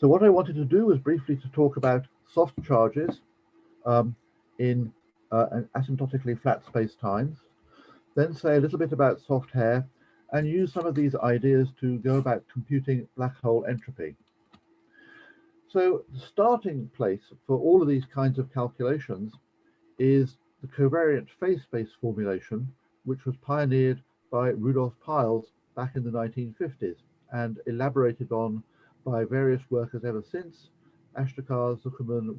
So what I wanted to do was briefly to talk about soft charges in an asymptotically flat space-times, then say a little bit about soft hair, and use some of these ideas to go about computing black hole entropy. So the starting place for all of these kinds of calculations is the covariant phase space formulation, which was pioneered by Rudolf Peierls back in the 1950s and elaborated on by various workers ever since: Ashtekar, Zuckerman,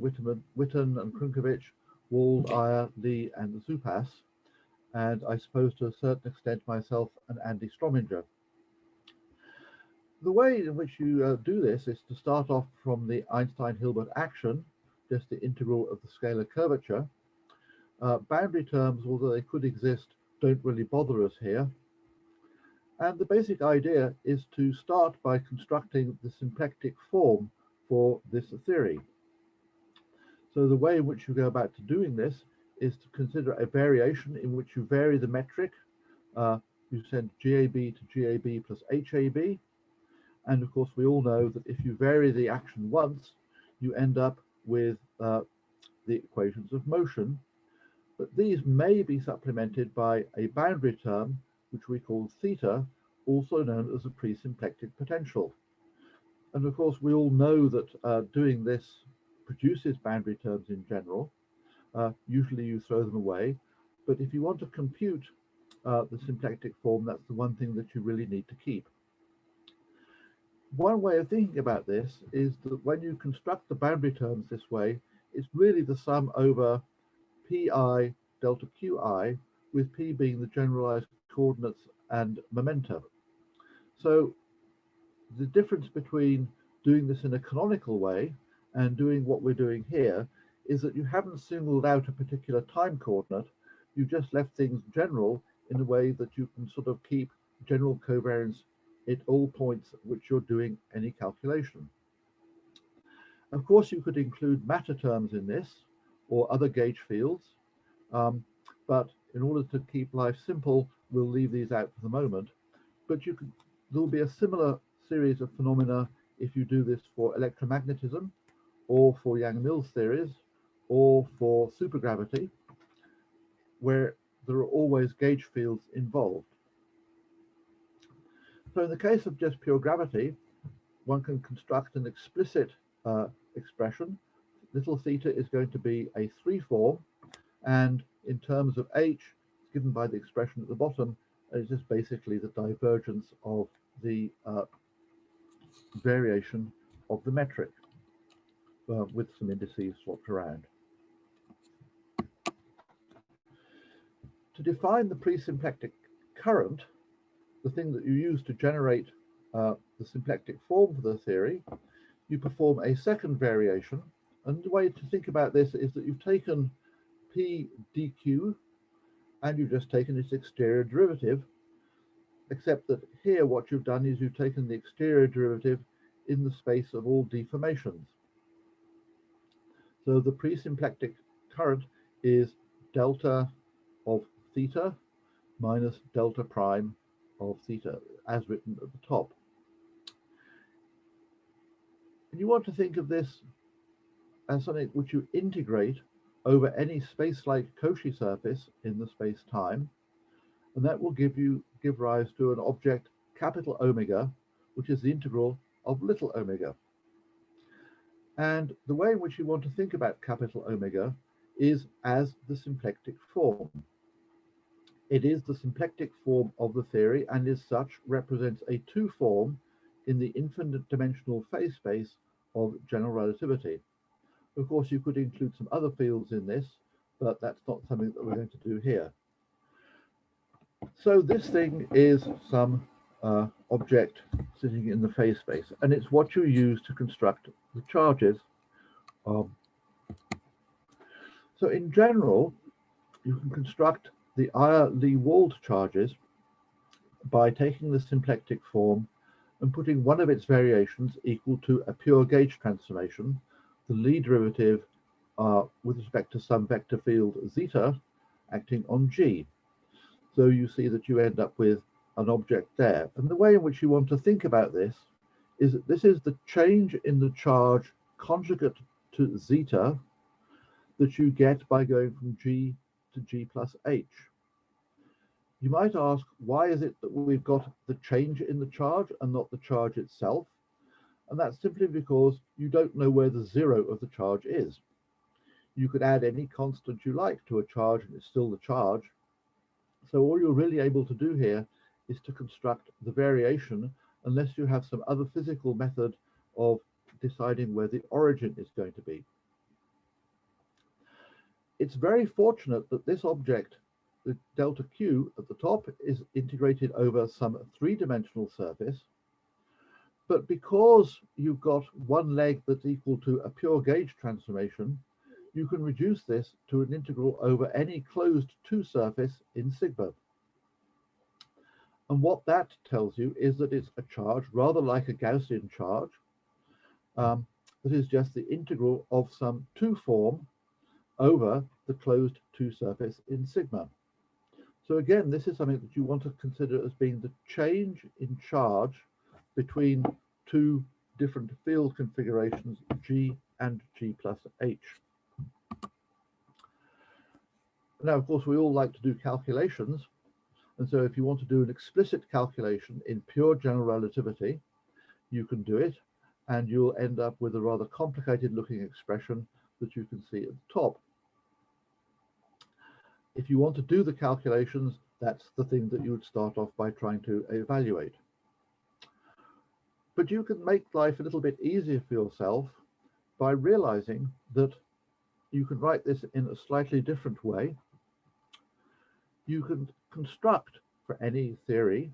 Witten and Krunkovich, Wald, Iyer, Lee and Zupas, and I suppose to a certain extent myself and Andy Strominger. The way in which you do this is to start off from the Einstein-Hilbert action, just the integral of the scalar curvature. Boundary terms, although they could exist, don't really bother us here. And the basic idea is to start by constructing the symplectic form for this theory. So the way in which you go about doing this is to consider a variation in which you vary the metric. You send GAB to GAB plus HAB. And of course, we all know that if you vary the action once, you end up with the equations of motion. But these may be supplemented by a boundary term, which we call theta, also known as a presymplectic potential. And of course, we all know that doing this produces boundary terms in general. Usually you throw them away. But if you want to compute the symplectic form, that's the one thing that you really need to keep. One way of thinking about this is that when you construct the boundary terms this way, it's really the sum over pi delta qi, with p being the generalized coordinates and momenta. So the difference between doing this in a canonical way and doing what we're doing here is that you haven't singled out a particular time coordinate, you just left things general in a way that you can sort of keep general covariance at all points at which you're doing any calculation. Of course, you could include matter terms in this or other gauge fields, but in order to keep life simple, we'll leave these out for the moment. But there'll be a similar series of phenomena if you do this for electromagnetism or for Yang-Mills theories or for supergravity, where there are always gauge fields involved. So in the case of just pure gravity, one can construct an explicit expression. Little theta is going to be a 3 form, and in terms of h, given by the expression at the bottom, is just basically the divergence of the variation of the metric with some indices swapped around. To define the presymplectic current, the thing that you use to generate the symplectic form for the theory, you perform a second variation. And the way to think about this is that you've taken p dq and you've just taken its exterior derivative, except that here what you've done is you've taken the exterior derivative in the space of all deformations. So the presymplectic current is delta of theta minus delta prime of theta, as written at the top. And you want to think of this as something which you integrate over any space-like Cauchy surface in the space-time, and that will give rise to an object capital omega, which is the integral of little omega. And the way in which you want to think about capital omega is as the symplectic form. It is the symplectic form of the theory, and as such represents a 2 form in the infinite dimensional phase space of general relativity. Of course, you could include some other fields in this, but that's not something that we're going to do here. So this thing is some object sitting in the phase space, and it's what you use to construct the charges. So in general, you can construct the Iyer-Lee-Wald charges by taking the symplectic form and putting one of its variations equal to a pure gauge transformation, the Lee derivative with respect to some vector field zeta acting on G. So you see that you end up with an object there. And the way in which you want to think about this is that this is the change in the charge conjugate to zeta that you get by going from G to G plus H. You might ask, why is it that we've got the change in the charge and not the charge itself? And that's simply because you don't know where the zero of the charge is. You could add any constant you like to a charge and it's still the charge. So all you're really able to do here is to construct the variation unless you have some other physical method of deciding where the origin is going to be. It's very fortunate that this object, the delta Q at the top, is integrated over some three-dimensional surface. But because you've got one leg that's equal to a pure gauge transformation, you can reduce this to an integral over any closed 2 surface in sigma. And what that tells you is that it's a charge rather like a Gaussian charge that is just the integral of some 2 form over the closed 2 surface in sigma. So again, this is something that you want to consider as being the change in charge between 2 different field configurations, G and G plus H. Now, of course, we all like to do calculations. And so if you want to do an explicit calculation in pure general relativity, you can do it, and you'll end up with a rather complicated looking expression that you can see at the top. If you want to do the calculations, that's the thing that you would start off by trying to evaluate. But you can make life a little bit easier for yourself by realizing that you can write this in a slightly different way. You can construct, for any theory,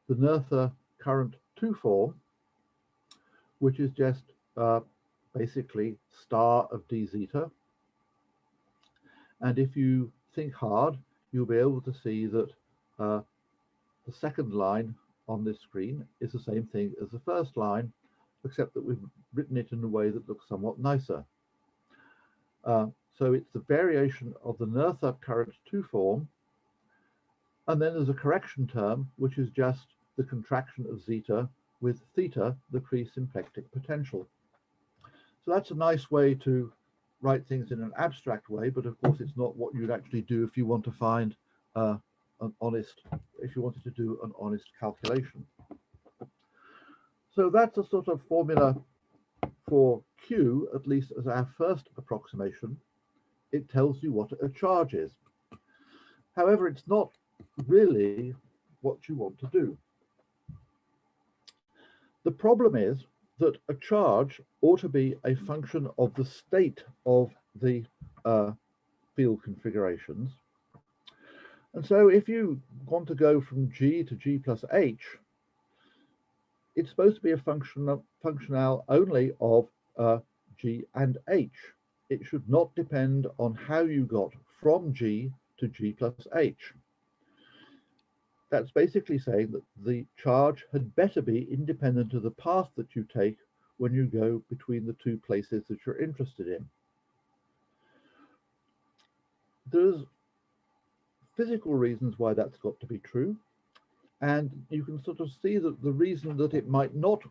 the Noether current 2 form, which is just basically star of d zeta. And if you think hard, you'll be able to see that the second line on this screen is the same thing as the first line, except that we've written it in a way that looks somewhat nicer. So it's the variation of the Noether current 2 form, and then there's a correction term, which is just the contraction of zeta with theta, the pre-symplectic potential. So that's a nice way to write things in an abstract way, but of course it's not what you'd actually do if you want to find if you wanted to do an honest calculation. So that's a sort of formula for Q, at least as our first approximation. It tells you what a charge is. However, it's not really what you want to do. The problem is that a charge ought to be a function of the state of the field configurations. And so if you want to go from G to G plus H, it's supposed to be a functional only of G and H. It should not depend on how you got from G to G plus H. That's basically saying that the charge had better be independent of the path that you take when you go between the 2 places that you're interested in. There's physical reasons why that's got to be true, and you can sort of see that the reason that it might not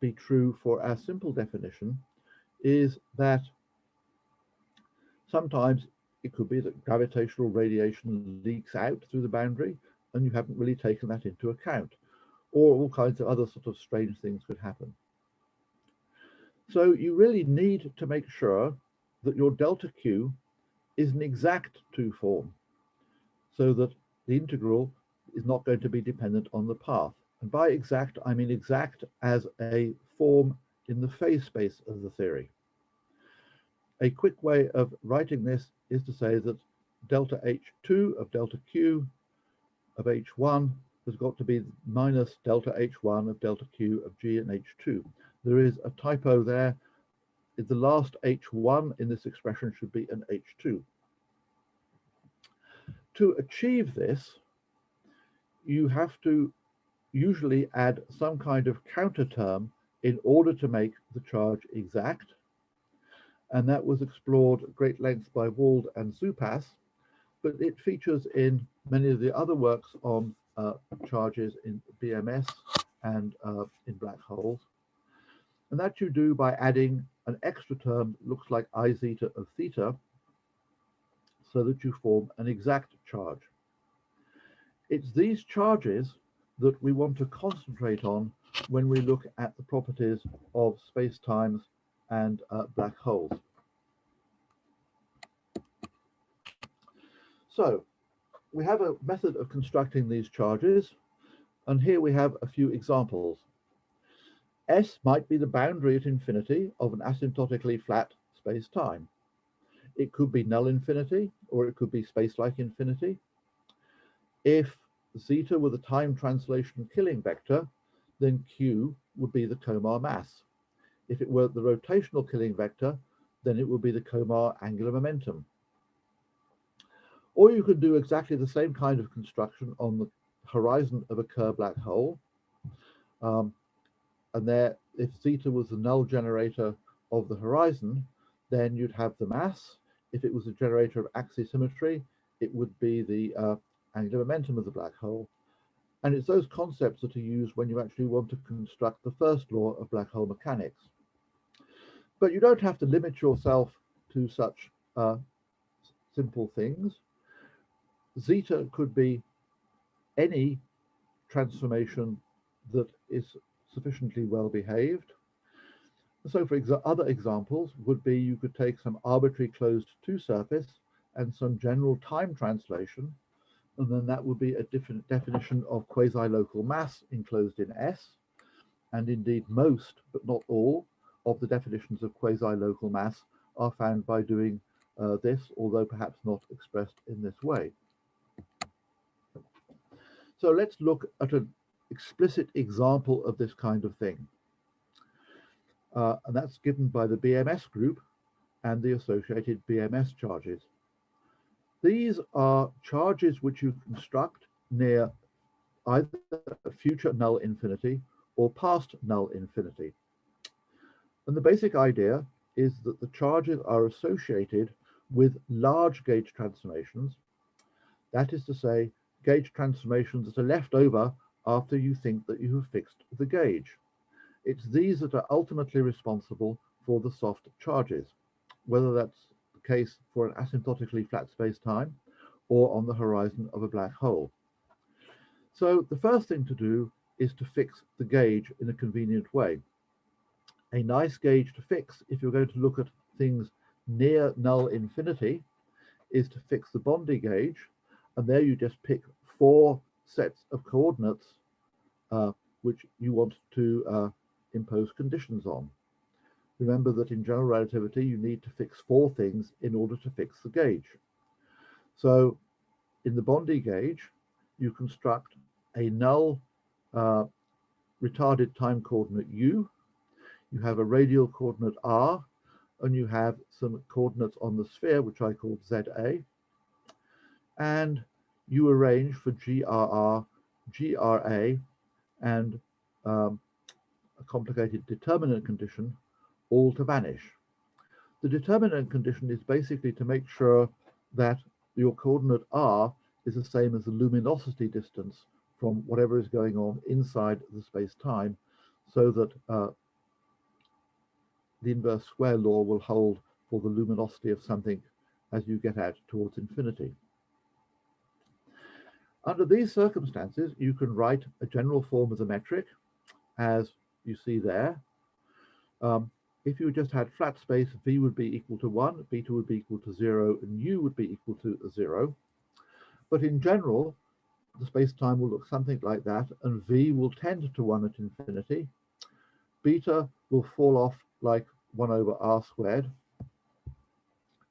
be true for our simple definition is that sometimes it could be that gravitational radiation leaks out through the boundary and you haven't really taken that into account, or all kinds of other sort of strange things could happen. So you really need to make sure that your delta Q is an exact 2 form, so that the integral is not going to be dependent on the path. And by exact, I mean exact as a form in the phase space of the theory. A quick way of writing this is to say that delta H2 of delta Q of H1 has got to be minus delta H1 of delta Q of G and H2. There is a typo there. The last H1 in this expression should be an H2. To achieve this, you have to usually add some kind of counter term in order to make the charge exact. And that was explored at great length by Wald and Zupas, but it features in many of the other works on charges in BMS and in black holes. And that you do by adding an extra term that looks like I zeta of theta, so that you form an exact charge. It's these charges that we want to concentrate on when we look at the properties of spacetimes and black holes. So we have a method of constructing these charges, and here we have a few examples. S might be the boundary at infinity of an asymptotically flat space-time. It could be null infinity, or it could be space-like infinity. If zeta were the time translation killing vector, then Q would be the Komar mass. If it were the rotational killing vector, then it would be the Komar angular momentum. Or you could do exactly the same kind of construction on the horizon of a Kerr black hole. And there, if zeta was the null generator of the horizon, then you'd have the mass. If it was a generator of axisymmetry, it would be the angular momentum of the black hole. And it's those concepts that are used when you actually want to construct the first law of black hole mechanics. But you don't have to limit yourself to such simple things. Zeta could be any transformation that is sufficiently well behaved. So for other examples would be you could take some arbitrary closed two surface and some general time translation, and then that would be a different definition of quasi-local mass enclosed in S. And indeed most, but not all, of the definitions of quasi-local mass are found by doing this, although perhaps not expressed in this way. So let's look at an explicit example of this kind of thing. And that's given by the BMS group and the associated BMS charges. These are charges which you construct near either a future null infinity or past null infinity. And the basic idea is that the charges are associated with large gauge transformations. That is to say, gauge transformations that are left over after you think that you have fixed the gauge. It's these that are ultimately responsible for the soft charges, whether that's the case for an asymptotically flat space-time or on the horizon of a black hole. So the first thing to do is to fix the gauge in a convenient way. A nice gauge to fix, if you're going to look at things near null infinity, is to fix the Bondi gauge, and there you just pick 4 sets of coordinates which you want to impose conditions on. Remember that in general relativity you need to fix 4 things in order to fix the gauge. So in the Bondi gauge you construct a null retarded time coordinate u, you have a radial coordinate r, and you have some coordinates on the sphere which I called ZA, and you arrange for GRR, GRA, and a complicated determinant condition all to vanish. The determinant condition is basically to make sure that your coordinate r is the same as the luminosity distance from whatever is going on inside the space-time, so that the inverse square law will hold for the luminosity of something as you get out towards infinity. Under these circumstances, you can write a general form of the metric, as you see there. If you just had flat space, v would be equal to 1, beta would be equal to 0, and u would be equal to 0. But in general, the space-time will look something like that, and v will tend to 1 at infinity. Beta will fall off like 1 over r squared,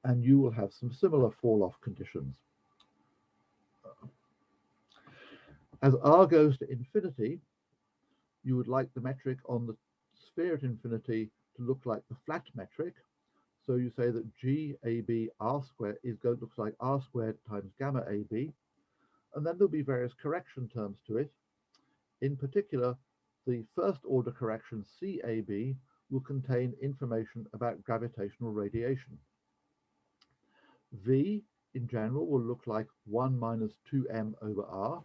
and you will have some similar fall-off conditions. As r goes to infinity, you would like the metric on the sphere at infinity to look like the flat metric. So you say that GAB r squared looks like r squared times gamma AB, and then there'll be various correction terms to it. In particular, the first order correction CAB will contain information about gravitational radiation. V in general will look like 1 minus 2m over r.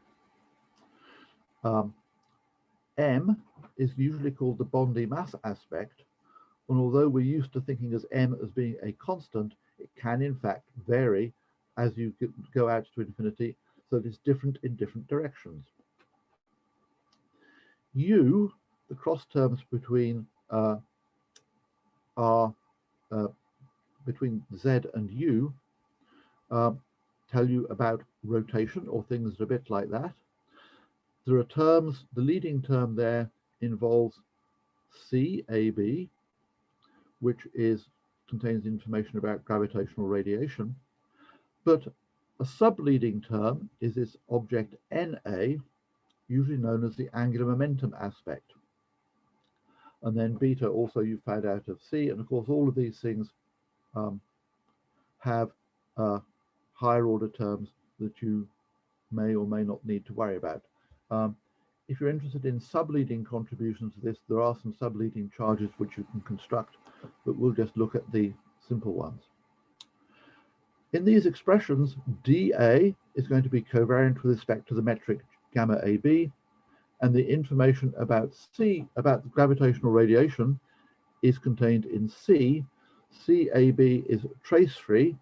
M is usually called the Bondi mass aspect, And although we're used to thinking as m as being a constant, it can in fact vary as you go out to infinity, so that it's different in different directions. U, the cross terms between between Z and U, tell you about rotation or things that are a bit like that. There are terms, the leading term there involves CAB, which contains information about gravitational radiation, but a sub-leading term is this object NA, usually known as the angular momentum aspect. And then beta also you found out of C, and of course all of these things have higher order terms that you may or may not need to worry about. If you're interested in sub-leading contributions to this, there are some sub-leading charges which you can construct, but we'll just look at the simple ones. In these expressions, dA is going to be covariant with respect to the metric gamma AB, and the information about C, about the gravitational radiation, is contained in C. CAB is trace-free,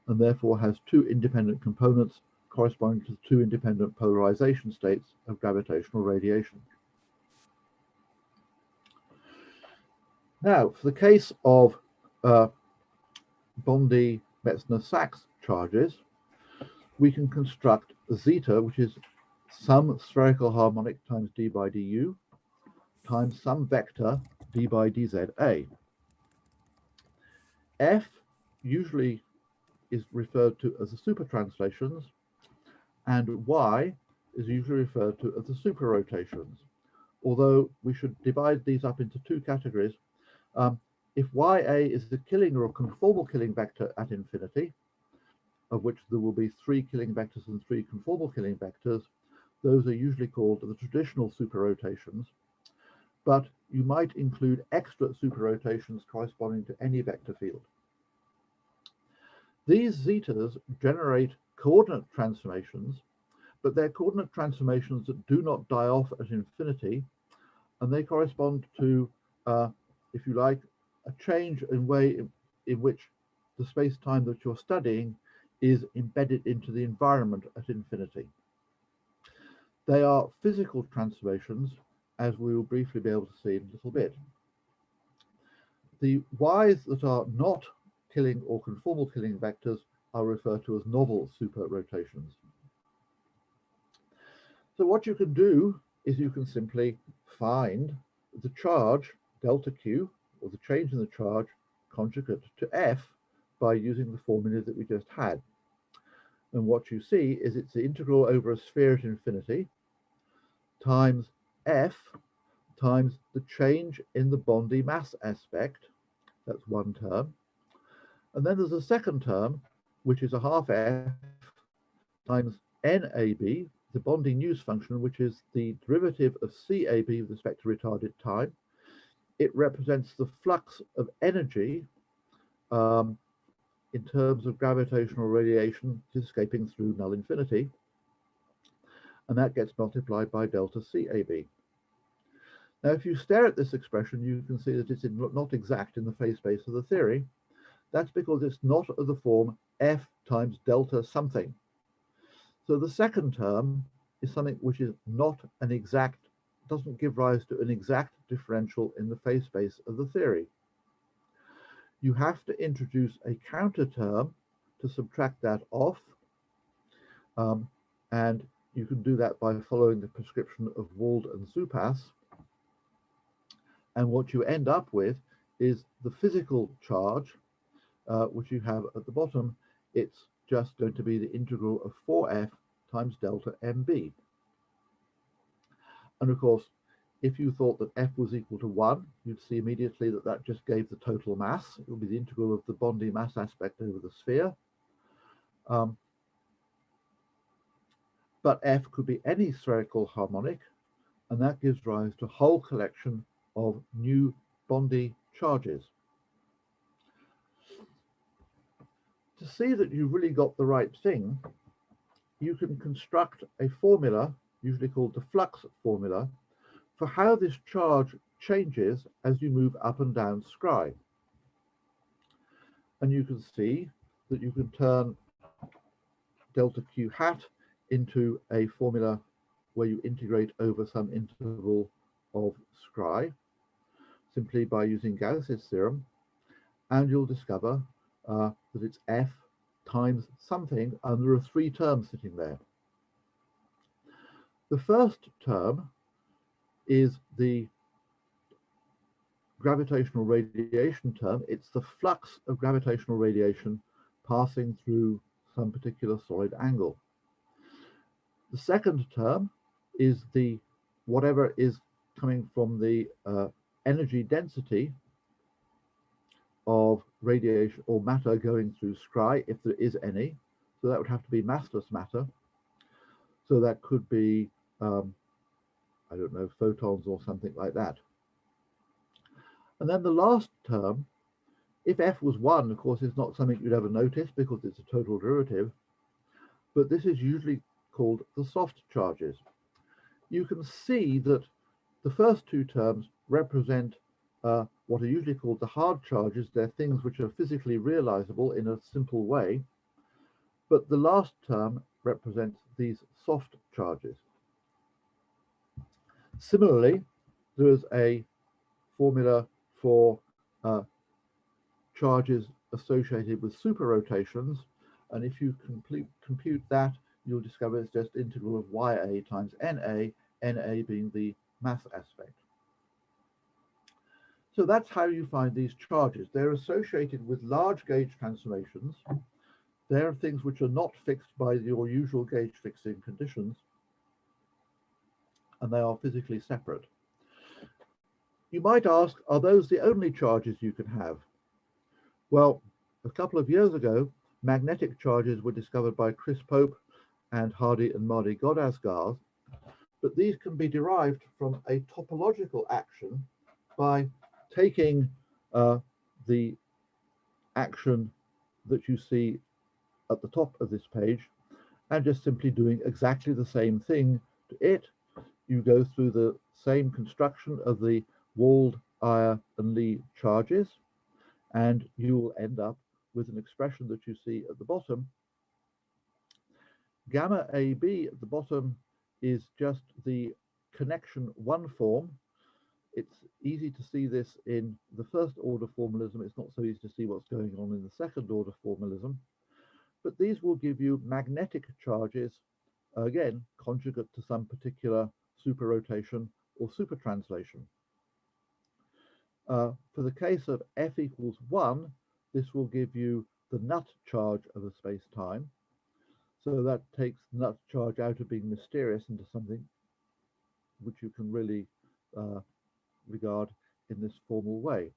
and therefore has two independent components corresponding to two independent polarization states of gravitational radiation. Now, for the case of Bondi-Metzner-Sachs charges, we can construct zeta, which is some spherical harmonic times d by du times some vector d by dza. F usually is referred to as the supertranslations, and Y is usually referred to as the superrotations, although we should divide these up into two categories. If YA is the killing or conformal killing vector at infinity, of which there will be 3 killing vectors and 3 conformal killing vectors, those are usually called the traditional superrotations, but you might include extra superrotations corresponding to any vector field. These zetas generate coordinate transformations, but they're coordinate transformations that do not die off at infinity, and they correspond to, if you like, a change in way in which the space-time that you're studying is embedded into the environment at infinity. They are physical transformations, as we will briefly be able to see in a little bit. The Y's that are not killing or conformal killing vectors are referred to as novel superrotations. So what you can do is you can simply find the charge delta Q, or the change in the charge conjugate to F, by using the formula that we just had. And what you see is it's the integral over a sphere at infinity times F times the change in the Bondi mass aspect. That's one term. And then there's a second term, which is a half F times NAB, the Bondi news function, which is the derivative of CAB with respect to retarded time. It represents the flux of energy in terms of gravitational radiation escaping through null infinity, and that gets multiplied by delta CAB. Now, if you stare at this expression, you can see that it's not exact in the phase space of the theory. That's because it's not of the form F times delta something. So the second term is something which is not an exact, doesn't give rise to an exact differential in the phase space of the theory. You have to introduce a counter term to subtract that off, and you can do that by following the prescription of Wald and Zupas. And what you end up with is the physical charge, which you have at the bottom. It's just going to be the integral of 4F times delta MB. And of course, if you thought that F was equal to 1, you'd see immediately that that just gave the total mass. It will be the integral of the Bondi mass aspect over the sphere. But F could be any spherical harmonic, and that gives rise to a whole collection of new Bondi charges. To see that you've really got the right thing, you can construct a formula, usually called the flux formula, for how this charge changes as you move up and down scry. And you can see that you can turn delta Q hat into a formula where you integrate over some interval of scry simply by using Gauss's theorem, and you'll discover that it's f times something, and there are three terms sitting there. The first term is the gravitational radiation term. It's the flux of gravitational radiation passing through some particular solid angle. The second term is the whatever is coming from the energy density of radiation or matter going through scry, if there is any. So that would have to be massless matter. So that could be, I don't know, photons or something like that. And then the last term, if f was 1, of course, it's not something you'd ever notice because it's a total derivative, but this is usually called the soft charges. You can see that the first two terms represent what are usually called the hard charges. They're things which are physically realizable in a simple way, but the last term represents these soft charges. Similarly, there is a formula for charges associated with superrotations, and if you compute that, you'll discover it's just integral of ya times na being the mass aspect. So that's how you find these charges. They're associated with large gauge transformations. They're things which are not fixed by your usual gauge fixing conditions, and they are physically separate. You might ask, are those the only charges you can have? Well, a couple of years ago, magnetic charges were discovered by Chris Pope and Hardy and Mardi Godasgars, but these can be derived from a topological action by taking the action that you see at the top of this page and just simply doing exactly the same thing to it. You go through the same construction of the Wald, Ayer, and Lee charges, and you will end up with an expression that you see at the bottom. Gamma AB at the bottom is just the connection one form. It's easy to see this in the first order formalism. It's not so easy to see what's going on in the second order formalism. But these will give you magnetic charges, again, conjugate to some particular superrotation or supertranslation. For the case of f equals 1, this will give you the nut charge of a space-time. So that takes the nut charge out of being mysterious into something which you can really regard in this formal way.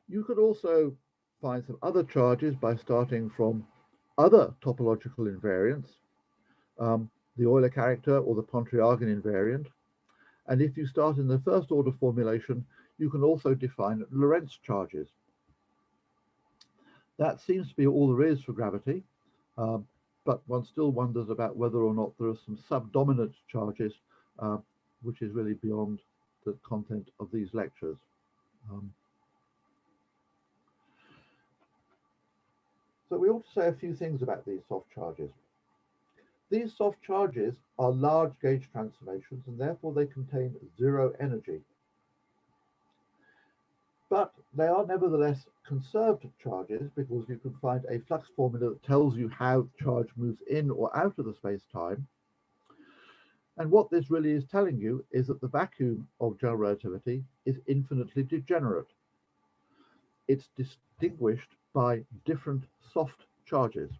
You could also find some other charges by starting from other topological invariants, the Euler character or the Pontryagin invariant. And if you start in the first order formulation, you can also define Lorentz charges. That seems to be all there is for gravity, but one still wonders about whether or not there are some subdominant charges, which is really beyond the content of these lectures. So we ought to say a few things about these soft charges. These soft charges are large gauge transformations, and therefore they contain zero energy. But they are nevertheless conserved charges, because you can find a flux formula that tells you how charge moves in or out of the space-time. And what this really is telling you is that the vacuum of general relativity is infinitely degenerate. It's distinguished by different soft charges.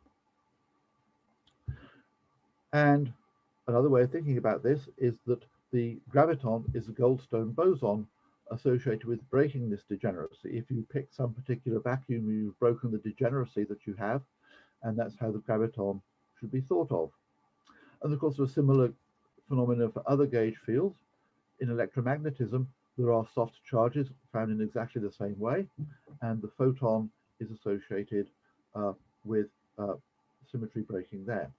And another way of thinking about this is that the graviton is a Goldstone boson associated with breaking this degeneracy. If you pick some particular vacuum, you've broken the degeneracy that you have, and that's how the graviton should be thought of. And of course, there are similar phenomena for other gauge fields. In electromagnetism, there are soft charges found in exactly the same way, and the photon is associated with symmetry breaking there.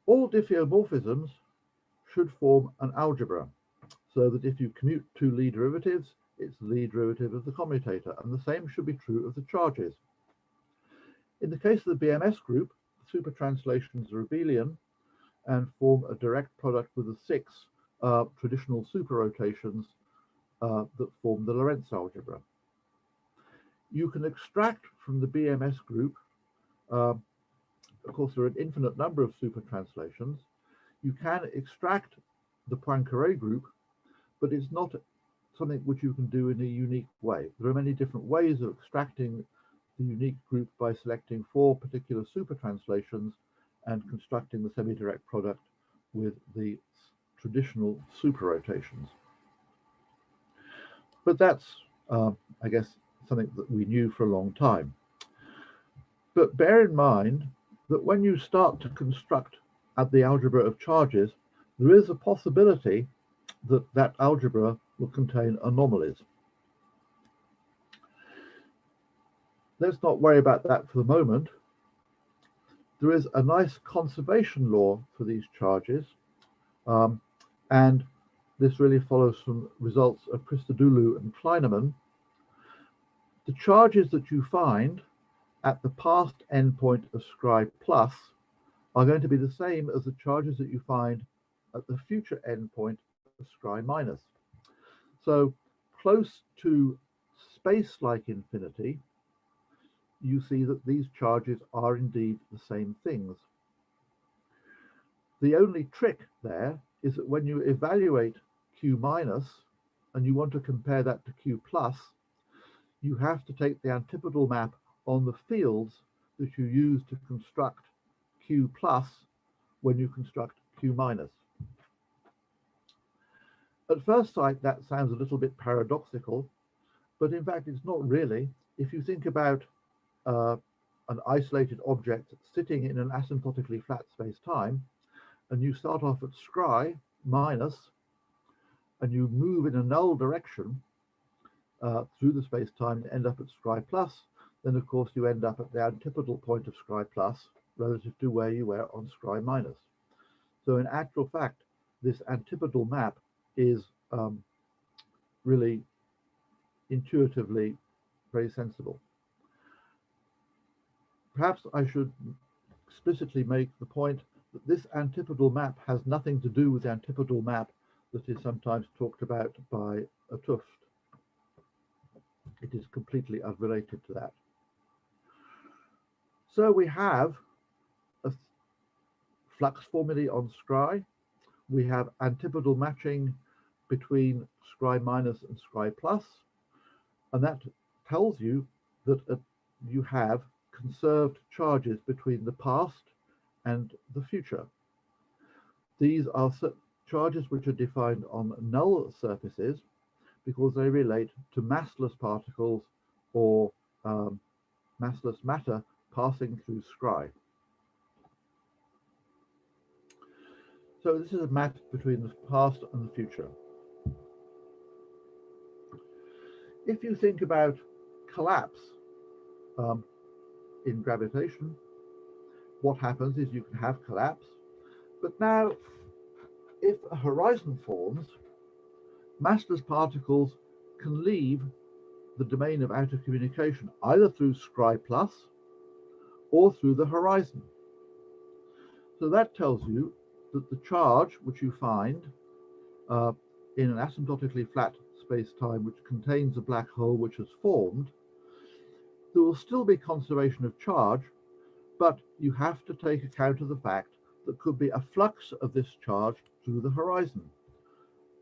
All diffeomorphisms should form an algebra. so that if you commute two Lie derivatives, it's the Lie derivative of the commutator, and the same should be true of the charges. In the case of the BMS group, the supertranslations are abelian and form a direct product with the 6 traditional superrotations that form the Lorentz algebra. You can extract from the BMS group, of course there are an infinite number of supertranslations. You can extract the Poincaré group, but it's not something which you can do in a unique way. There are many different ways of extracting the unique group by selecting 4 particular supertranslations and constructing the semi-direct product with the traditional superrotations. But that's, I guess, something that we knew for a long time. But bear in mind that when you start to construct the algebra of charges, there is a possibility that that algebra will contain anomalies. Let's not worry about that for the moment. There is a nice conservation law for these charges, and this really follows from results of Christodoulou and Kleinemann. The charges that you find at the past endpoint of Scri plus are going to be the same as the charges that you find at the future endpoint of Scri minus. So close to space-like infinity, you see that these charges are indeed the same things. The only trick there is that when you evaluate Q minus and you want to compare that to Q plus, you have to take the antipodal map on the fields that you use to construct Q plus when you construct Q minus. At first sight, that sounds a little bit paradoxical, but in fact, it's not really. If you think about an isolated object sitting in an asymptotically flat space-time, and you start off at Scri minus, and you move in a null direction through the space-time and end up at Scri plus, then of course you end up at the antipodal point of Scri plus relative to where you were on Scri minus. So in actual fact, this antipodal map is really intuitively very sensible. Perhaps I should explicitly make the point that this antipodal map has nothing to do with the antipodal map that is sometimes talked about by a 't Hooft. It is completely unrelated to that. So we have a flux formulae on Scri. We have antipodal matching between Scri minus and Scri plus, and that tells you that you have conserved charges between the past and the future. These are charges which are defined on null surfaces because they relate to massless particles or massless matter passing through Scri. So this is a map between the past and the future. If you think about collapse in gravitation, what happens is you can have collapse, but now if a horizon forms, massless particles can leave the domain of outer communication either through Scri plus or through the horizon. So that tells you that the charge which you find in an asymptotically flat space-time which contains a black hole which has formed, there will still be conservation of charge, but you have to take account of the fact that could be a flux of this charge through the horizon.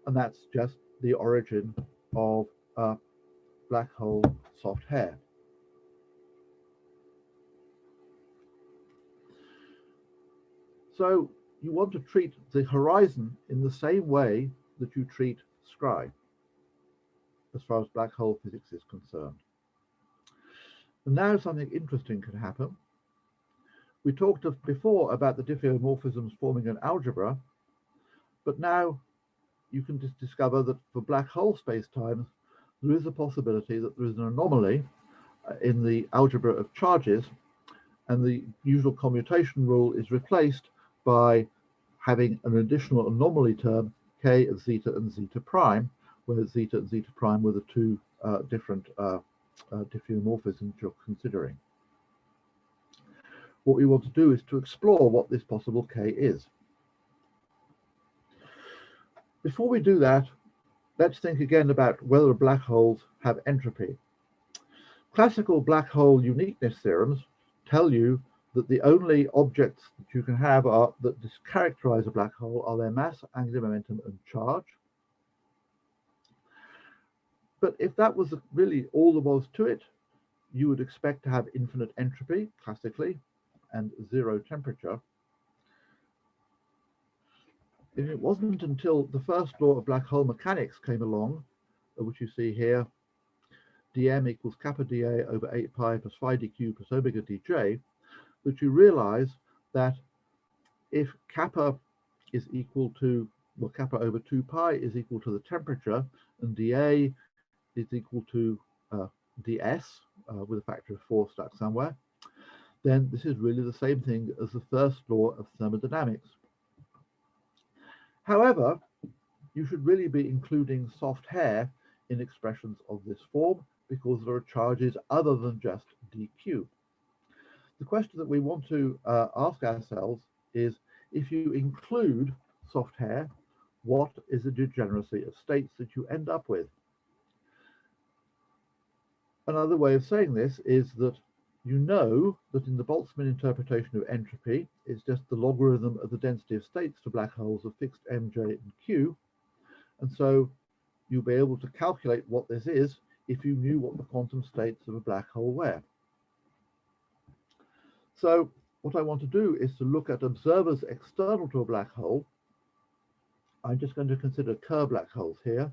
And that's just the origin of black hole soft hair. So you want to treat the horizon in the same way that you treat Scri, as far as black hole physics is concerned. And now something interesting can happen. We talked before about the diffeomorphisms forming an algebra, but now you can just discover that for black hole spacetimes, there is a possibility that there is an anomaly in the algebra of charges, and the usual commutation rule is replaced by having an additional anomaly term k as zeta and zeta prime, where zeta and zeta prime were the two different diffeomorphisms you're considering. What we want to do is to explore what this possible k is. Before we do that, let's think again about whether black holes have entropy. Classical black hole uniqueness theorems tell you that the only objects that you can have that characterize a black hole are their mass, angular momentum, and charge. But if that was really all there was to it, you would expect to have infinite entropy, classically, and zero temperature. And it wasn't until the first law of black hole mechanics came along, which you see here, dm equals kappa dA over 8 pi plus phi dq plus omega dj, that you realize that if kappa is equal to, well, kappa over 2 pi is equal to the temperature, and dA is equal to ds with a factor of 4 stuck somewhere, then this is really the same thing as the first law of thermodynamics. However, you should really be including soft hair in expressions of this form because there are charges other than just dq. The question that we want to ask ourselves is, if you include soft hair, what is the degeneracy of states that you end up with? Another way of saying this is that you know that in the Boltzmann interpretation of entropy, it's just the logarithm of the density of states for black holes of fixed mj and q. And so you'll be able to calculate what this is if you knew what the quantum states of a black hole were. So what I want to do is to look at observers external to a black hole. I'm just going to consider Kerr black holes here.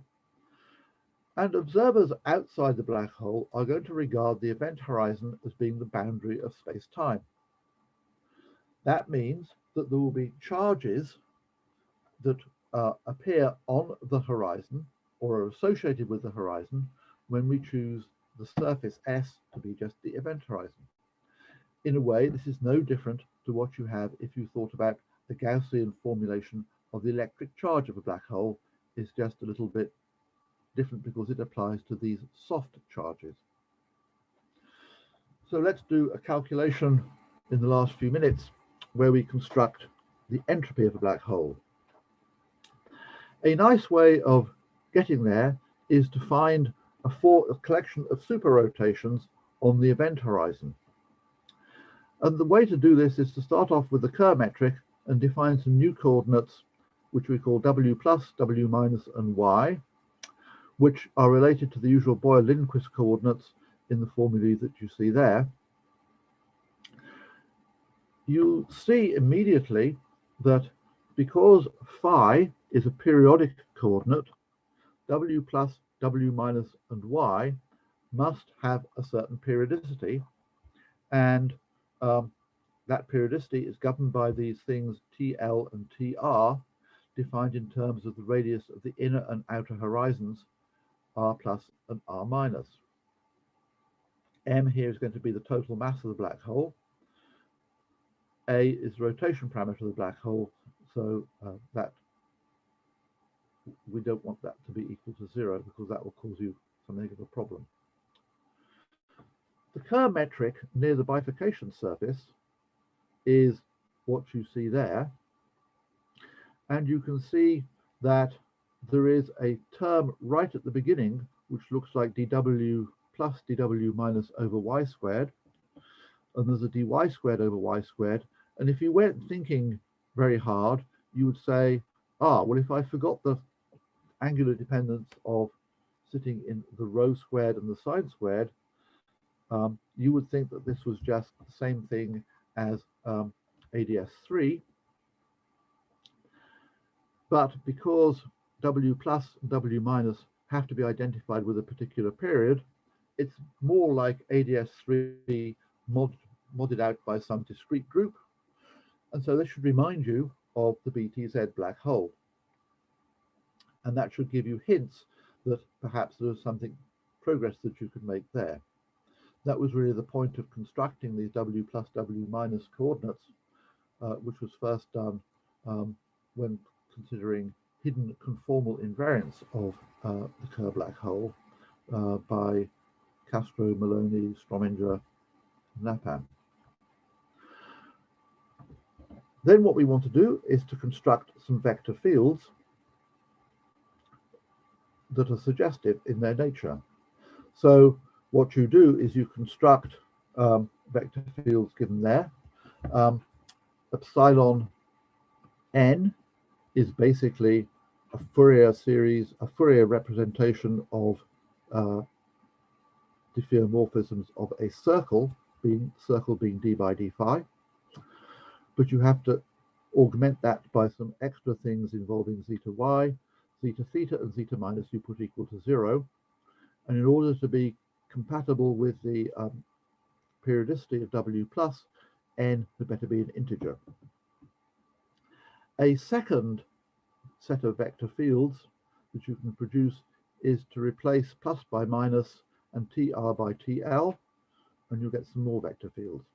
And observers outside the black hole are going to regard the event horizon as being the boundary of space-time. That means that there will be charges that appear on the horizon or are associated with the horizon when we choose the surface S to be just the event horizon. In a way, this is no different to what you have if you thought about the Gaussian formulation of the electric charge of a black hole. Is just a little bit different because it applies to these soft charges. So let's do a calculation in the last few minutes where we construct the entropy of a black hole. A nice way of getting there is to find a collection of super rotations on the event horizon. And the way to do this is to start off with the Kerr metric and define some new coordinates, which we call w plus, w minus, and y, which are related to the usual Boyer-Lindquist coordinates in the formulae that you see there. You see immediately that because phi is a periodic coordinate, w plus, w minus, and y must have a certain periodicity, and that periodicity is governed by these things TL and TR, defined in terms of the radius of the inner and outer horizons, R plus and R minus. M here is going to be the total mass of the black hole. A is the rotation parameter of the black hole, so that we don't want that to be equal to 0 because that will cause you something of a problem. The Kerr metric near the bifurcation surface is what you see there, and you can see that there is a term right at the beginning which looks like dw plus dw minus over y squared, and there's a dy squared over y squared, and if you weren't thinking very hard, you would say, well, if I forgot the angular dependence of sitting in the rho squared and the sine squared, you would think that this was just the same thing as ADS3, but because W plus and W minus have to be identified with a particular period, it's more like ADS3 modded out by some discrete group, and so this should remind you of the BTZ black hole, and that should give you hints that perhaps there was something progress that you could make there. That was really the point of constructing these W plus W minus coordinates, which was first done when considering hidden conformal invariance of the Kerr black hole by Castro, Maloney, Strominger, and Lapan. Then what we want to do is to construct some vector fields that are suggestive in their nature. So what you do is you construct vector fields given there. Epsilon n is basically a Fourier series, a Fourier representation of diffeomorphisms of a circle being d by d phi. But you have to augment that by some extra things involving zeta y, zeta theta, and zeta minus you put equal to 0. And in order to be compatible with the periodicity of W plus, n had better be an integer. A second set of vector fields that you can produce is to replace plus by minus and tr by tl, and you'll get some more vector fields.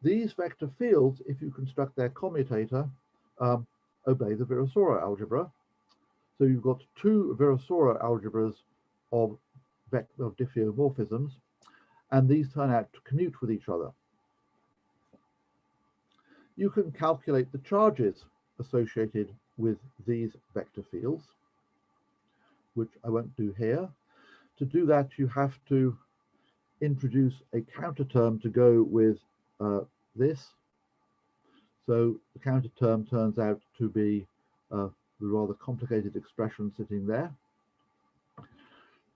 These vector fields, if you construct their commutator, obey the Virasoro algebra. So you've got two Virasoro algebras of diffeomorphisms, and these turn out to commute with each other. You can calculate the charges associated with these vector fields, which I won't do here. To do that, you have to introduce a counter term to go with this. So the counter term turns out to be the rather complicated expression sitting there.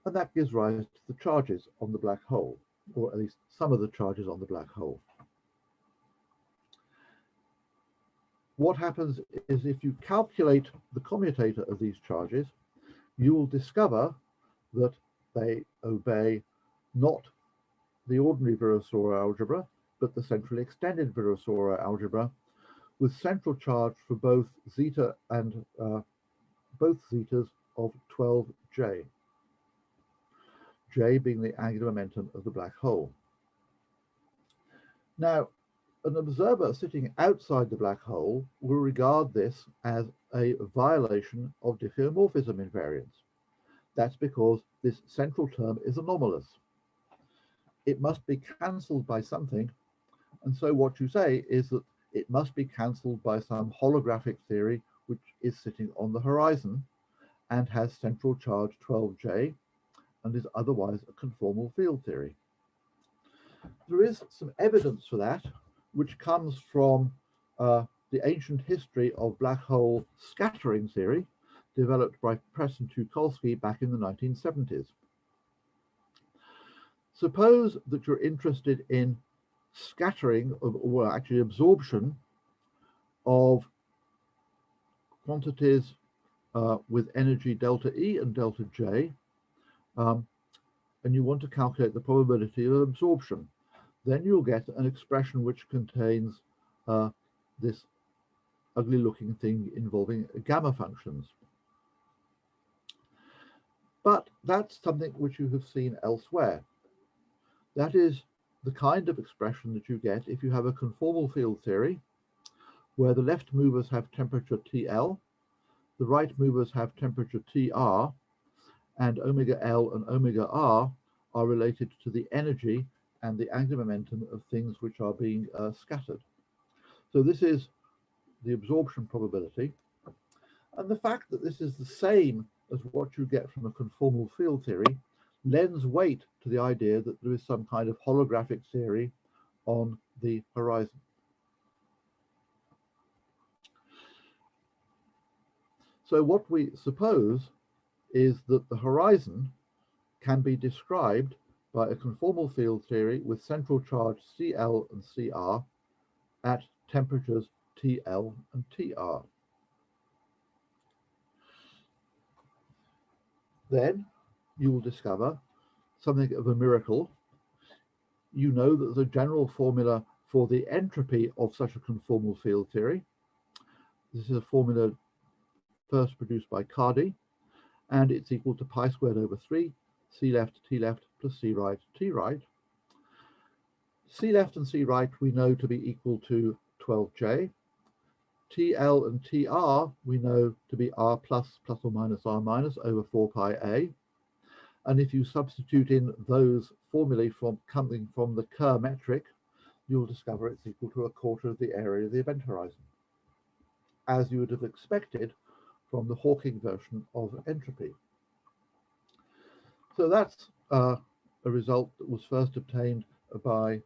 And that gives rise to the charges on the black hole, or at least some of the charges on the black hole. What happens is if you calculate the commutator of these charges, you will discover that they obey not the ordinary Virasoro algebra, but the centrally extended Virasoro algebra, with central charge for both zeta and both zetas of 12J, J being the angular momentum of the black hole. Now, an observer sitting outside the black hole will regard this as a violation of diffeomorphism invariance. That's because this central term is anomalous. It must be cancelled by something, and so what you say is that it must be cancelled by some holographic theory which is sitting on the horizon and has central charge 12J and is otherwise a conformal field theory. There is some evidence for that, which comes from the ancient history of black hole scattering theory developed by Press and Tucholsky back in the 1970s. Suppose that you're interested in scattering, or actually absorption, of quantities with energy delta E and delta J, and you want to calculate the probability of absorption. Then you'll get an expression which contains this ugly looking thing involving gamma functions. But that's something which you have seen elsewhere. That is the kind of expression that you get if you have a conformal field theory where the left movers have temperature TL, the right movers have temperature TR, and omega L and omega R are related to the energy and the angular momentum of things which are being scattered. So this is the absorption probability. And the fact that this is the same as what you get from a conformal field theory lends weight to the idea that there is some kind of holographic theory on the horizon. So what we suppose is that the horizon can be described by a conformal field theory with central charge CL and CR at temperatures TL and TR. Then you will discover something of a miracle. You know that there's a general formula for the entropy of such a conformal field theory. This is a formula first produced by Cardy, and it's equal to pi squared over 3 C left T left plus C right T right. C left and C right we know to be equal to 12J. TL and TR we know to be R plus or minus R minus over 4 pi A. And if you substitute in those formulae coming from the Kerr metric, you'll discover it's equal to 1/4 of the area of the event horizon, as you would have expected from the Hawking version of entropy. So that's a result that was first obtained by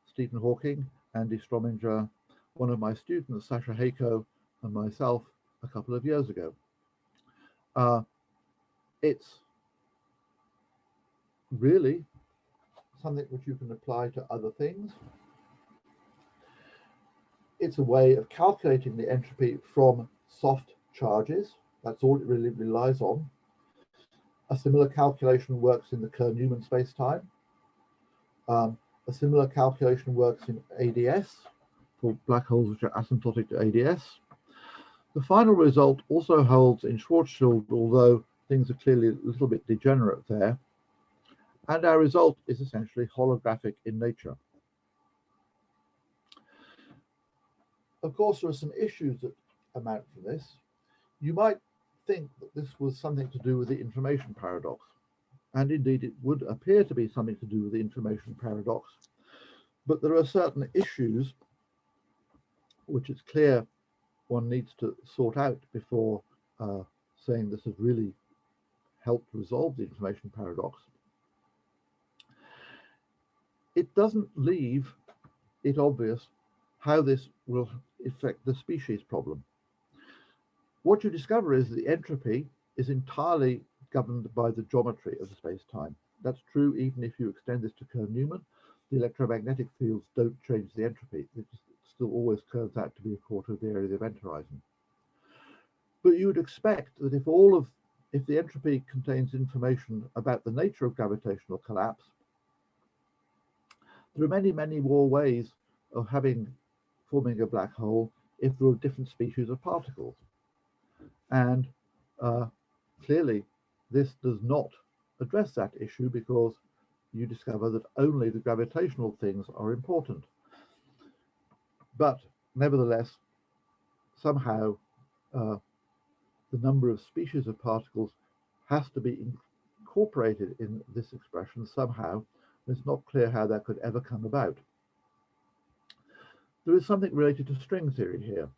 Stephen Hawking, Andy Strominger, one of my students, Sasha Heiko, and myself a couple of years ago. It's really something which you can apply to other things. It's a way of calculating the entropy from soft charges. That's all it really relies on. A similar calculation works in the Kerr-Newman spacetime. A similar calculation works in ADS for black holes which are asymptotic to ADS. The final result also holds in Schwarzschild, although things are clearly a little bit degenerate there. And our result is essentially holographic in nature. Of course, there are some issues that amount from this. You might think that this was something to do with the information paradox. And indeed, it would appear to be something to do with the information paradox. But there are certain issues which it's clear one needs to sort out before saying this has really helped resolve the information paradox. It doesn't leave it obvious how this will affect the species problem. What you discover is that the entropy is entirely governed by the geometry of the space-time. That's true even if you extend this to Kerr-Newman. The electromagnetic fields don't change the entropy. It still always turns out to be 1/4 of the area of the event horizon. But you would expect that if the entropy contains information about the nature of gravitational collapse, there are many, many more ways of forming a black hole if there are different species of particles. And clearly, this does not address that issue because you discover that only the gravitational things are important. But nevertheless, somehow the number of species of particles has to be incorporated in this expression somehow. It's not clear how that could ever come about. There is something related to string theory here.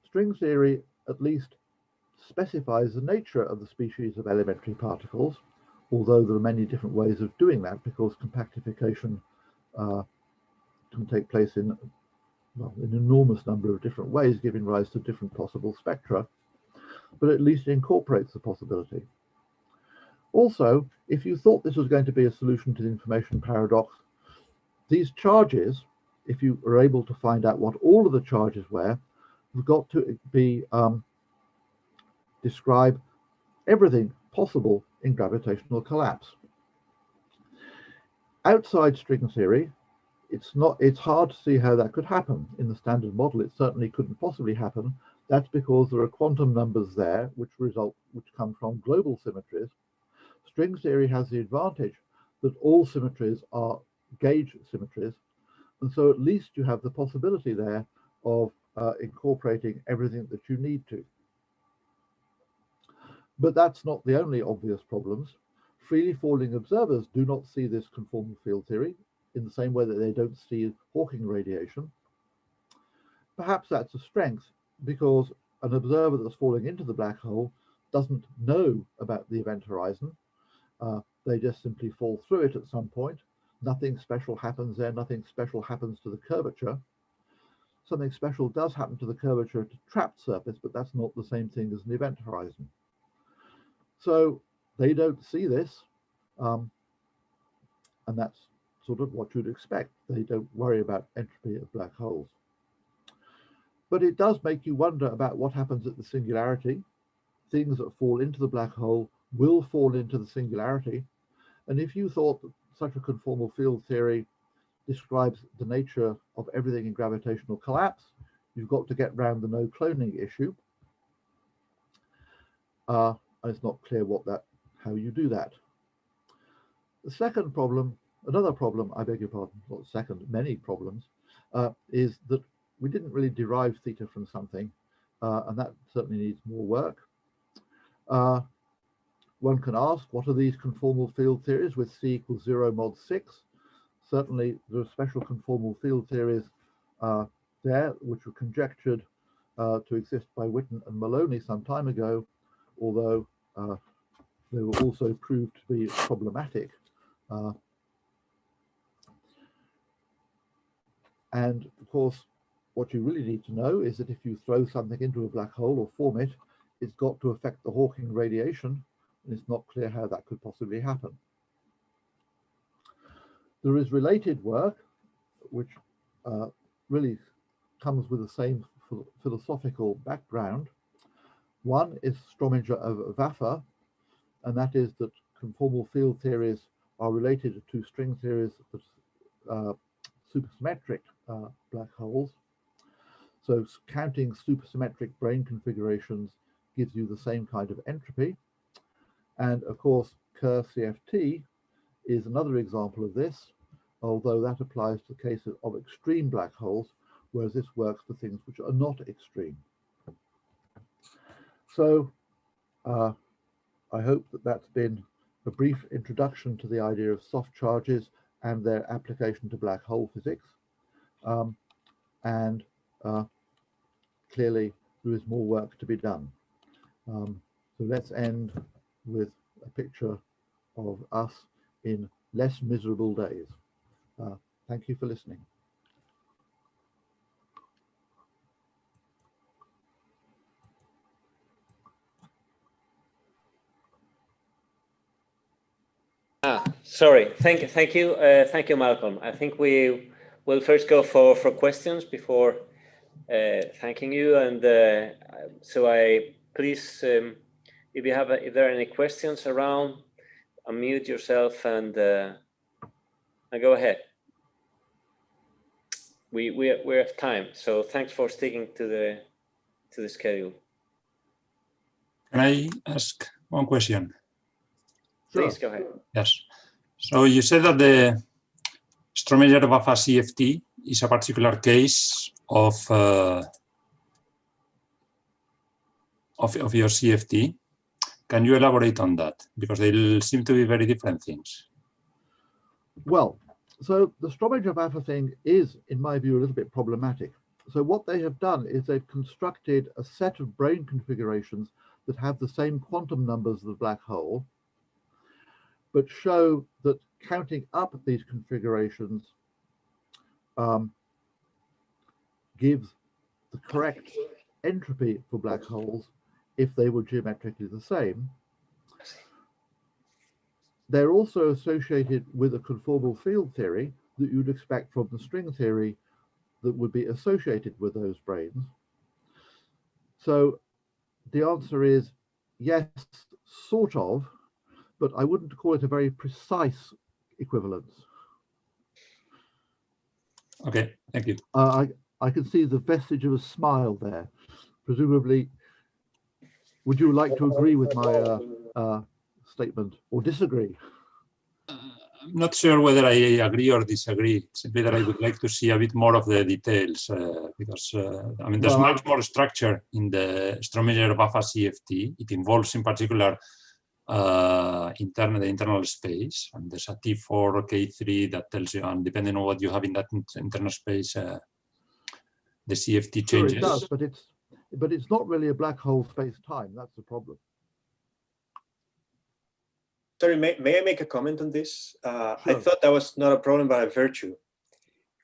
String theory at least specifies the nature of the species of elementary particles, although there are many different ways of doing that because compactification can take place in an enormous number of different ways, giving rise to different possible spectra, but at least it incorporates the possibility. Also, if you thought this was going to be a solution to the information paradox, these charges, if you are able to find out what all of the charges were, have got to be describe everything possible in gravitational collapse. Outside string theory, it's hard to see how that could happen. In the standard model, it certainly couldn't possibly happen. That's because there are quantum numbers there which come from global symmetries. String theory has the advantage that all symmetries are gauge symmetries, and so at least you have the possibility there of incorporating everything that you need to. But that's not the only obvious problems. Freely falling observers do not see this conformal field theory in the same way that they don't see Hawking radiation. Perhaps that's a strength because an observer that's falling into the black hole doesn't know about the event horizon. They just simply fall through it at some point. Nothing special happens there. Nothing special happens to the curvature. Something special does happen to the curvature at a trapped surface, but that's not the same thing as an event horizon. So they don't see this, and that's sort of what you'd expect. They don't worry about entropy of black holes. But it does make you wonder about what happens at the singularity. Things that fall into the black hole will fall into the singularity. And if you thought that such a conformal field theory describes the nature of everything in gravitational collapse, you've got to get round the no cloning issue. And it's not clear how you do that. The second problem, another problem, I beg your pardon, not second, many problems, is that we didn't really derive theta from something, and that certainly needs more work. One can ask, what are these conformal field theories with C equals 0 mod 6? Certainly, there are special conformal field theories there, which were conjectured to exist by Witten and Maloney some time ago, although they were also proved to be problematic. And of course, what you really need to know is that if you throw something into a black hole or form it, it's got to affect the Hawking radiation, and it's not clear how that could possibly happen. There is related work, which really comes with the same philosophical background. One is Strominger of Waffer, and that is that conformal field theories are related to string theories of supersymmetric black holes. So counting supersymmetric brane configurations gives you the same kind of entropy. And of course, Kerr CFT is another example of this, although that applies to cases of extreme black holes, whereas this works for things which are not extreme. So I hope that that's been a brief introduction to the idea of soft charges and their application to black hole physics. Clearly there is more work to be done. So let's end with a picture of us in less miserable days. Thank you for listening. Sorry. Thank you, Malcolm. I think we will first go for questions before thanking you. And so I please, if there are any questions around, unmute yourself and go ahead. We have time, so thanks for sticking to the schedule. Can I ask one question? Please go ahead. Yes. So you said that the Strominger-Waffer CFT is a particular case of your CFT. Can you elaborate on that? Because they seem to be very different things. Well, so the Strominger-Waffer thing is, in my view, a little bit problematic. So what they have done is they've constructed a set of brane configurations that have the same quantum numbers as the black hole, but show that counting up these configurations gives the correct entropy for black holes if they were geometrically the same. They're also associated with a conformal field theory that you'd expect from the string theory that would be associated with those branes. So the answer is yes, sort of, but I wouldn't call it a very precise equivalence. Okay, thank you. I can see the vestige of a smile there. Presumably, would you like to agree with my statement or disagree? I'm not sure whether I agree or disagree. Simply that I would like to see a bit more of the details because I mean, there's much more structure in the Strominger-Waffer CFT. It involves, in particular, the internal space, and there's a T4 K3 that tells you, and depending on what you have in that internal space, the CFT changes. Sure, it does, but it's not really a black hole space-time. That's the problem. Sorry, may I make a comment on this? Sure. I thought that was not a problem, but a virtue,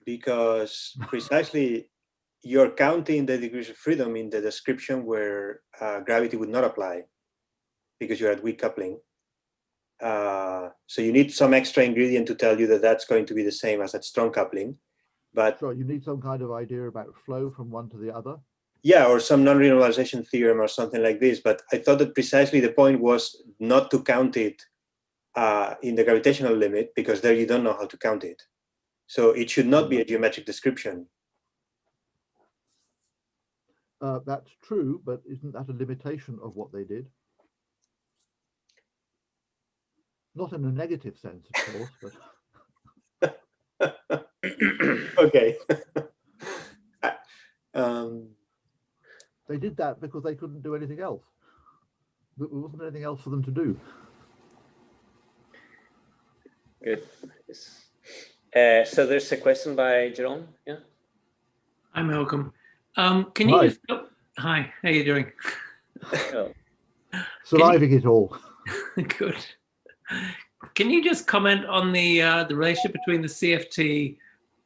because precisely you're counting the degrees of freedom in the description where gravity would not apply, because you're at weak coupling. So you need some extra ingredient to tell you that that's going to be the same as at strong coupling. But sure, you need some kind of idea about flow from one to the other. Yeah, or some non-renormalization theorem or something like this. But I thought that precisely the point was not to count it in the gravitational limit, because there you don't know how to count it. So it should not be a geometric description. That's true, but isn't that a limitation of what they did? Not in a negative sense, of course, but... Okay. They did that because they couldn't do anything else. There wasn't anything else for them to do. Good. So there's a question by Jerome. Yeah. Hi, Malcolm. Can you just... Oh, hi, how you doing? Oh. Surviving it all. Good. Can you just comment on the relationship between the CFT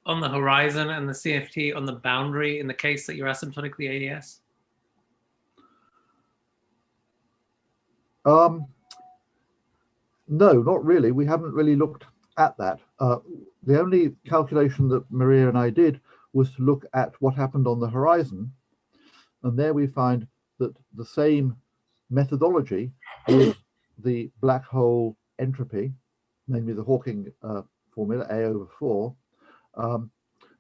on the horizon and the CFT on the boundary in the case that you're asymptotically ADS? No, not really. We haven't really looked at that. The only calculation that Maria and I did was to look at what happened on the horizon. And there we find that the same methodology is the black hole entropy, namely the Hawking formula, A/4.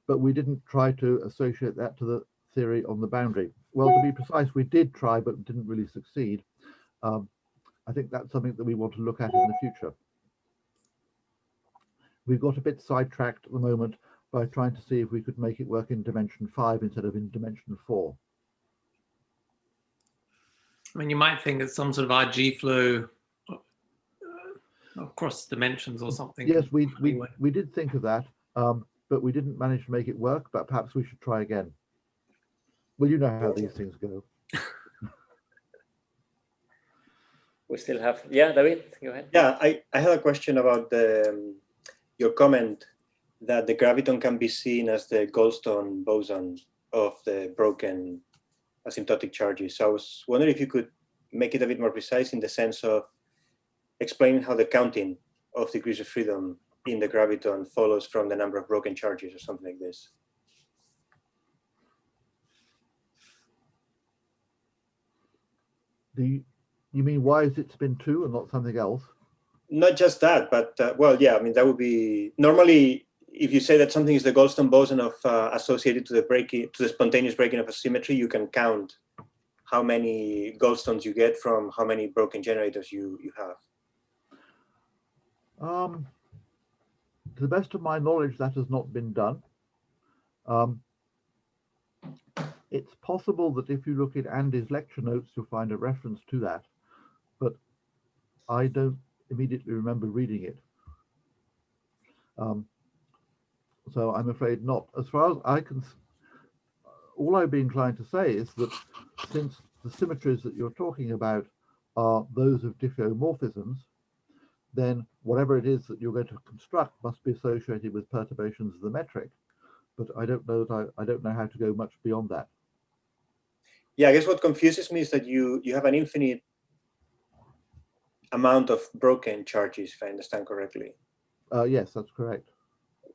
But we didn't try to associate that to the theory on the boundary. Well, to be precise, we did try, but didn't really succeed. I think that's something that we want to look at in the future. We've got a bit sidetracked at the moment by trying to see if we could make it work in dimension 5 instead of in dimension 4. I mean, you might think it's some sort of RG flow across dimensions or something. Yes, we did think of that, but we didn't manage to make it work, but perhaps we should try again. Well, you know how these things go. We still have, yeah, David, go ahead. Yeah, I had a question about your comment that the graviton can be seen as the Goldstone boson of the broken asymptotic charges. So I was wondering if you could make it a bit more precise in the sense of explaining how the counting of degrees of freedom in the graviton follows from the number of broken charges or something like this. You mean why is it spin 2 and not something else? Not just that, but well, yeah, I mean, that would be normally if you say that something is the Goldstone boson of associated to the spontaneous breaking of a symmetry, you can count how many Goldstones you get from how many broken generators you have. To the best of my knowledge, that has not been done. It's possible that if you look at Andy's lecture notes, you'll find a reference to that, but I don't immediately remember reading it. So I'm afraid not. As far as I can, all I've been inclined to say is that since the symmetries that you're talking about are those of diffeomorphisms, then whatever it is that you're going to construct must be associated with perturbations of the metric. But I don't know that I don't know how to go much beyond that. Yeah, I guess what confuses me is that you have an infinite amount of broken charges, if I understand correctly. Yes, that's correct.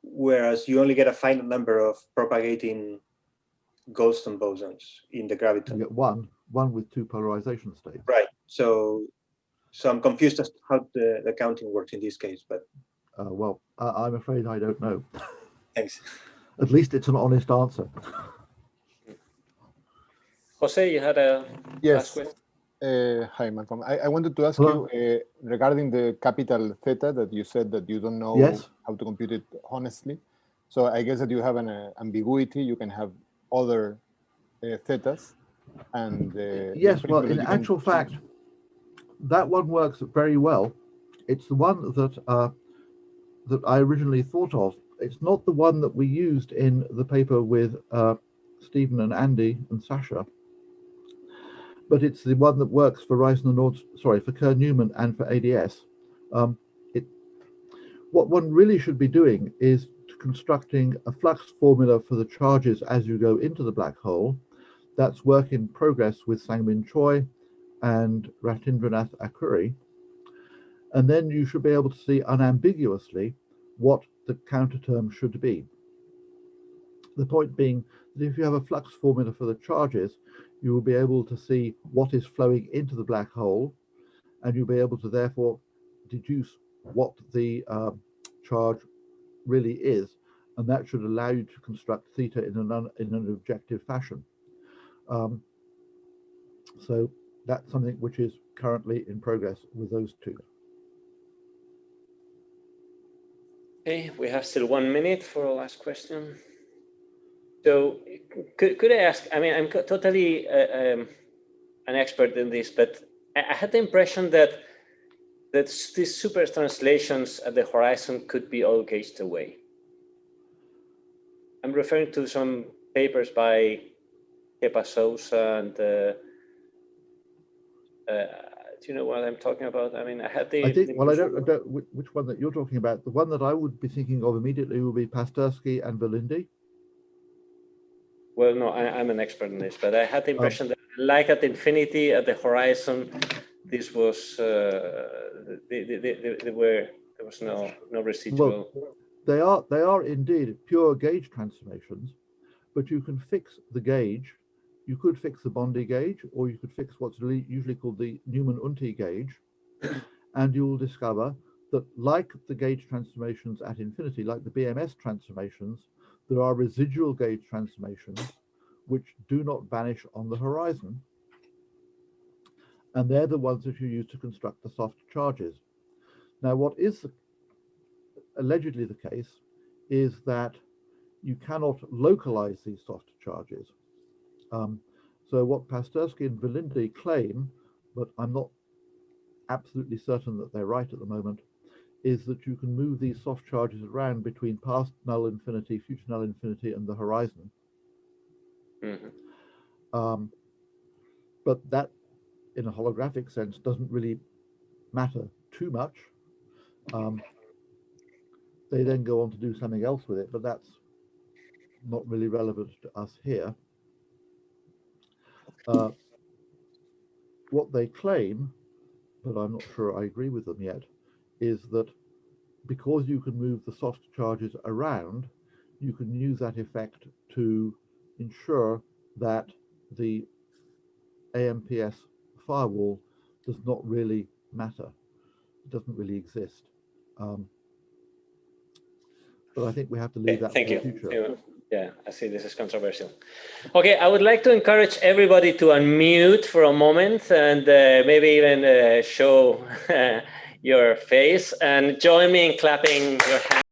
Whereas you only get a finite number of propagating Goldstone bosons in the graviton. You get one with 2 polarization states. Right. So I'm confused as to how the counting works in this case, but well, I'm afraid I don't know. thanks. At least it's an honest answer. Jose, you had a last question? Hi, Malcolm. I wanted to ask you regarding the capital theta that you said that you don't know how to compute it honestly. So I guess that you have an ambiguity. You can have other thetas. And yes, well, in actual fact, that one works very well. It's the one that that I originally thought of. It's not the one that we used in the paper with Stephen and Andy and Sasha, but it's the one that works for for Kerr-Newman and for ADS. What one really should be doing is constructing a flux formula for the charges as you go into the black hole. That's work in progress with Sang-Min Choi and Ratindranath Akuri. And then you should be able to see unambiguously what the counter term should be. The point being that if you have a flux formula for the charges, you will be able to see what is flowing into the black hole, and you'll be able to therefore deduce what the charge really is, and that should allow you to construct theta in an objective fashion. So that's something which is currently in progress with those two. Okay, we have still 1 minute for a last question. So could I ask, I mean, I'm totally an expert in this, but I had the impression that these super translations at the horizon could be all gauged away. I'm referring to some papers by Kepa Sousa and do you know what I'm talking about? I mean, I had the. I think. Well, I don't which one that you're talking about. The one that I would be thinking of immediately would be Pastersky and Velindi. Well, no, I'm an expert in this, but I had the impression that, like at infinity, at the horizon, this was there was no residual. Well, they are indeed pure gauge transformations, but you can fix the gauge. You could fix the Bondi gauge, or you could fix what's usually called the Newman-Unti gauge, and you will discover that, like the gauge transformations at infinity, like the BMS transformations, there are residual gauge transformations which do not vanish on the horizon, and they're the ones that you use to construct the soft charges. Now, what is allegedly the case is that you cannot localize these soft charges. So what Pastersky and Velindi claim, but I'm not absolutely certain that they're right at the moment, is that you can move these soft charges around between past null infinity, future null infinity, and the horizon. Mm-hmm. But that, in a holographic sense, doesn't really matter too much. They then go on to do something else with it, but that's not really relevant to us here. What they claim, but I'm not sure I agree with them yet, is that because you can move the soft charges around, you can use that effect to ensure that the AMPS firewall does not really matter. It doesn't really exist. But I think we have to leave that for the future. Yeah, I see this is controversial. Okay, I would like to encourage everybody to unmute for a moment and maybe even show your face and join me in clapping your hands.